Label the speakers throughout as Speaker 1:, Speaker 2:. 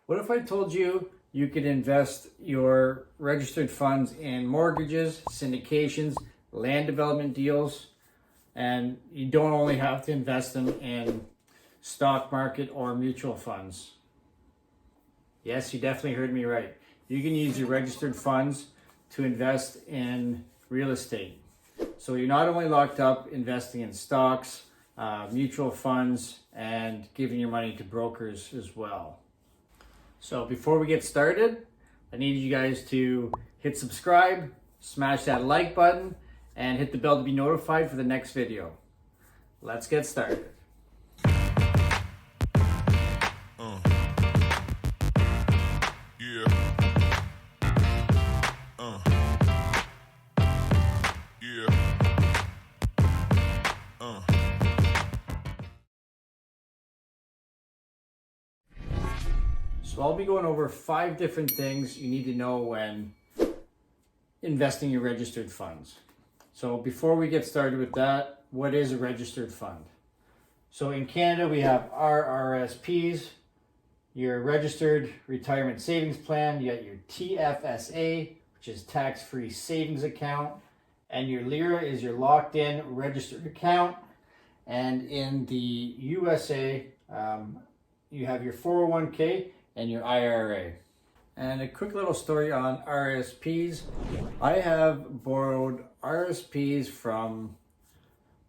Speaker 1: What if I told you you could invest your registered funds in mortgages, syndications, land development deals, and you don't only have to invest them in stock market or mutual funds? Yes, you definitely heard me right. You can use your registered funds to invest in real estate. So you're not only locked up investing in stocks, mutual funds, and giving your money to brokers as well. So before we get started, I need you guys to hit subscribe, smash that like button, and hit the bell to be notified for the next video. Let's get started. So I'll be going over 5 different things you need to know when investing your registered funds. So before we get started with that, what is a registered fund? So in Canada, we have RRSPs, your registered retirement savings plan, you got your TFSA, which is tax-free savings account, and your LIRA is your locked-in registered account. And in the USA, you have your 401k and your IRA. And a quick little story on RRSPs. I have borrowed RRSPs from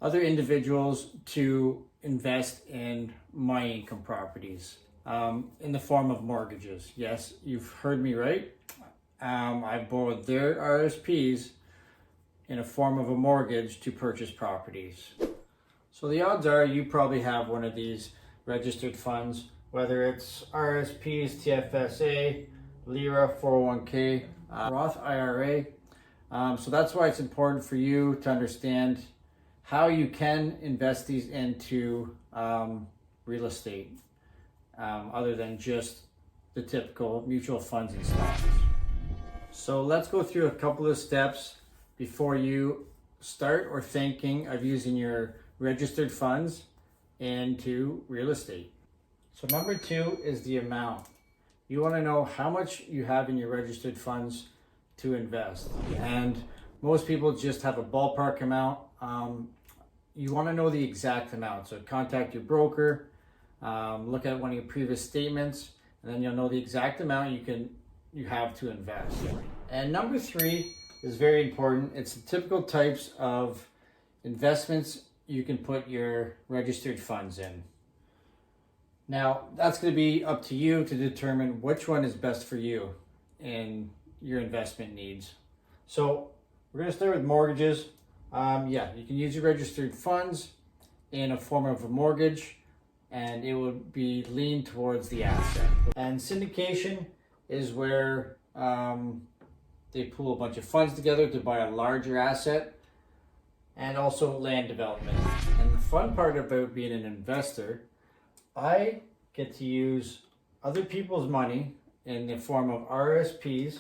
Speaker 1: other individuals to invest in my income properties in the form of mortgages. Yes, you've heard me right. I borrowed their RRSPs in a form of a mortgage to purchase properties. So the odds are you probably have one of these registered funds, whether it's RRSPs, TFSA, LIRA, 401k, Roth IRA. So that's why it's important for you to understand how you can invest these into real estate, other than just the typical mutual funds and stocks. So let's go through a couple of steps before you start or thinking of using your registered funds into real estate. So number 2 is the amount. You want to know how much you have in your registered funds to invest. And most people just have a ballpark amount. You want to know the exact amount. So contact your broker, look at one of your previous statements, and then you'll know the exact amount you have to invest. And number 3 is very important. It's the typical types of investments you can put your registered funds in. Now, that's going to be up to you to determine which one is best for you in your investment needs. So we're going to start with mortgages. You can use your registered funds in a form of a mortgage, and it would be leaned towards the asset. And syndication is where they pool a bunch of funds together to buy a larger asset, and also land development. And the fun part about being an investor, I get to use other people's money in the form of RRSPs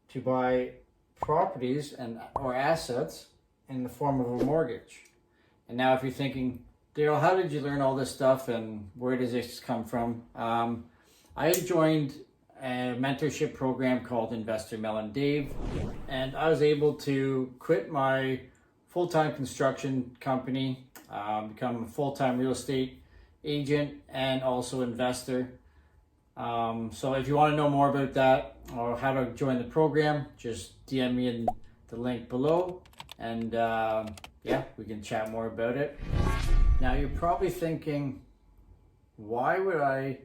Speaker 1: to buy properties or assets in the form of a mortgage. And now if you're thinking, Daryl, how did you learn all this stuff and where does this come from? I joined a mentorship program called Investor Mel and Dave, and I was able to quit my full-time construction company, become a full-time real estate agent and also investor. So if you want to know more about that or how to join the program, just DM me in the link below, and we can chat more about it. Now you're probably thinking, why would I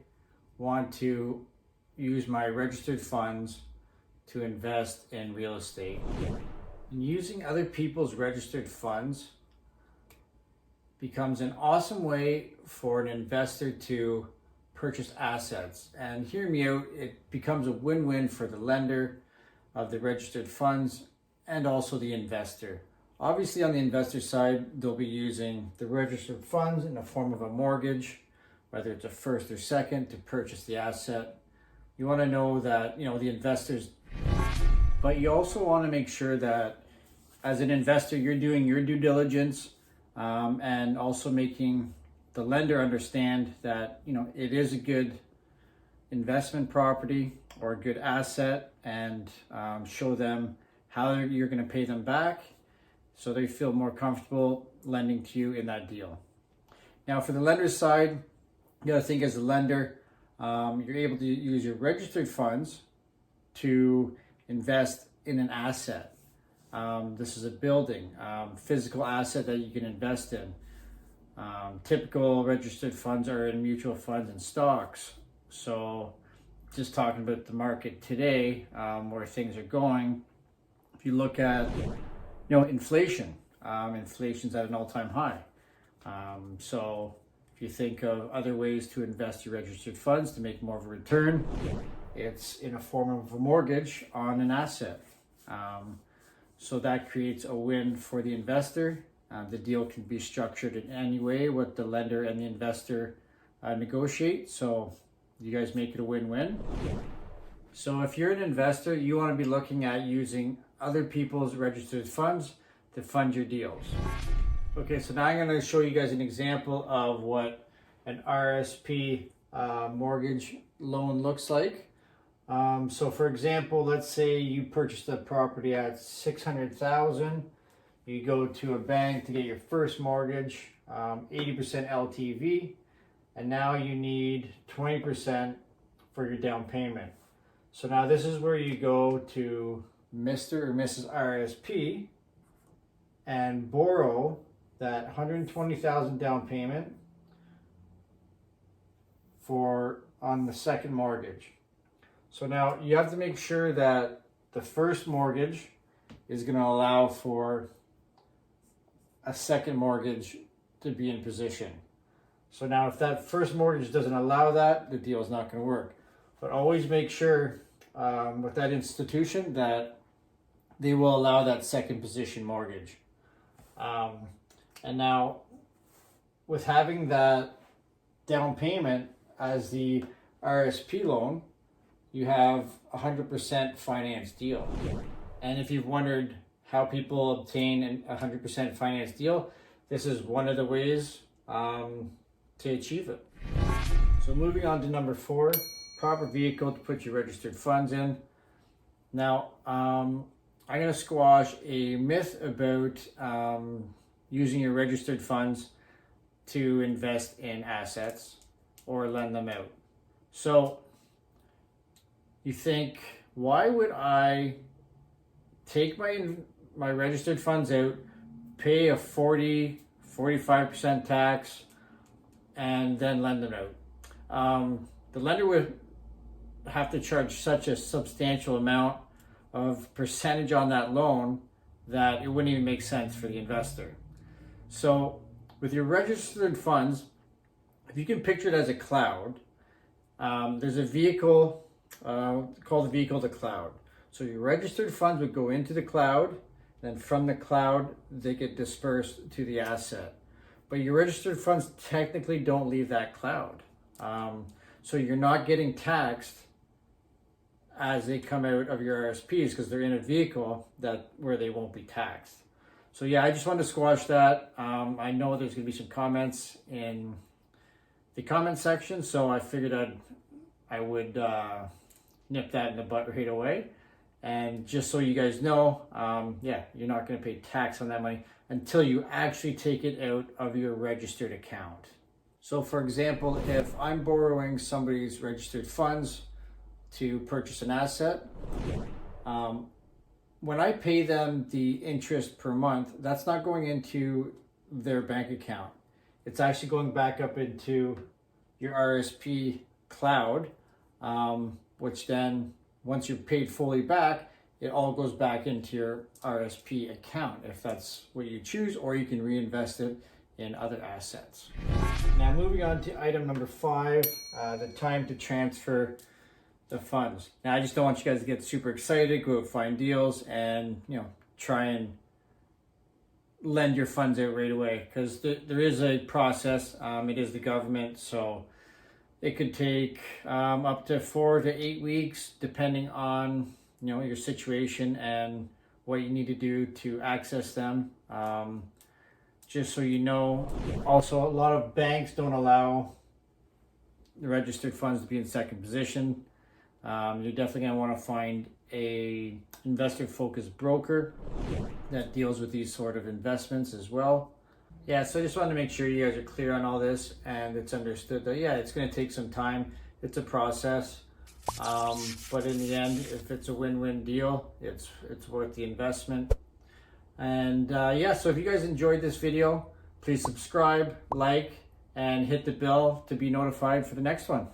Speaker 1: want to use my registered funds to invest in real estate? And using other people's registered funds becomes an awesome way for an investor to purchase assets. And hear me out, it becomes a win-win for the lender of the registered funds and also the investor. Obviously on the investor side, they'll be using the registered funds in the form of a mortgage, whether it's a first or second, to purchase the asset. You want to know that, the investors, but you also want to make sure that as an investor, you're doing your due diligence, and also making the lender understand that, it is a good investment property or a good asset and show them how you're going to pay them back so they feel more comfortable lending to you in that deal. Now, for the lender's side, you got to think as a lender, you're able to use your registered funds to invest in an asset. This is a building, physical asset that you can invest in. Typical registered funds are in mutual funds and stocks. So just talking about the market today, where things are going, if you look at, inflation, inflation's at an all-time high. So if you think of other ways to invest your registered funds to make more of a return, it's in a form of a mortgage on an asset. So that creates a win for the investor. The deal can be structured in any way what the lender and the investor negotiate. So you guys make it a win-win. So if you're an investor, you want to be looking at using other people's registered funds to fund your deals. Okay, so now I'm going to show you guys an example of what an RRSP mortgage loan looks like. So for example, let's say you purchased a property at $600,000. You go to a bank to get your first mortgage, 80% LTV, and now you need 20% for your down payment. So now this is where you go to Mr. or Mrs. RRSP and borrow that $120,000 down payment on the second mortgage. So now you have to make sure that the first mortgage is going to allow for a second mortgage to be in position. So now if that first mortgage doesn't allow that, the deal is not going to work. But always make sure with that institution that they will allow that second position mortgage. And now with having that down payment as the RRSP loan, you have 100% finance deal. And if you've wondered how people obtain a 100% finance deal, this is one of the ways to achieve it. So moving on to number 4, proper vehicle to put your registered funds in. Now, I'm going to squash a myth about using your registered funds to invest in assets or lend them out. So you think, why would I take my registered funds out, pay a 45% tax, and then lend them out? The lender would have to charge such a substantial amount of percentage on that loan that it wouldn't even make sense for the investor. So with your registered funds, if you can picture it as a cloud, there's a vehicle called the vehicle to cloud. So your registered funds would go into the cloud, then from the cloud, they get dispersed to the asset. But your registered funds technically don't leave that cloud. So you're not getting taxed as they come out of your RSPs because they're in a vehicle where they won't be taxed. So yeah, I just wanted to squash that. I know there's going to be some comments in the comment section, so I figured I would nip that in the butt right away. And just so you guys know, you're not going to pay tax on that money until you actually take it out of your registered account. So for example, if I'm borrowing somebody's registered funds to purchase an asset, when I pay them the interest per month, that's not going into their bank account. It's actually going back up into your RSP cloud, which then once you're paid fully back, it all goes back into your RSP account if that's what you choose, or you can reinvest it in other assets. Now moving on to item number 5, the time to transfer the funds. Now I just don't want you guys to get super excited, go out, find deals, and try and lend your funds out right away, because there is a process. It is the government, so it could take up to 4 to 8 weeks, depending on your situation and what you need to do to access them. Just so you know, also a lot of banks don't allow the registered funds to be in second position. You're definitely going to want to find a investor focused broker that deals with these sort of investments as well. Yeah, so I just wanted to make sure you guys are clear on all this and it's understood that, yeah, it's going to take some time. It's a process. But in the end, if it's a win-win deal, it's worth the investment. And yeah, so if you guys enjoyed this video, please subscribe, like, and hit the bell to be notified for the next one.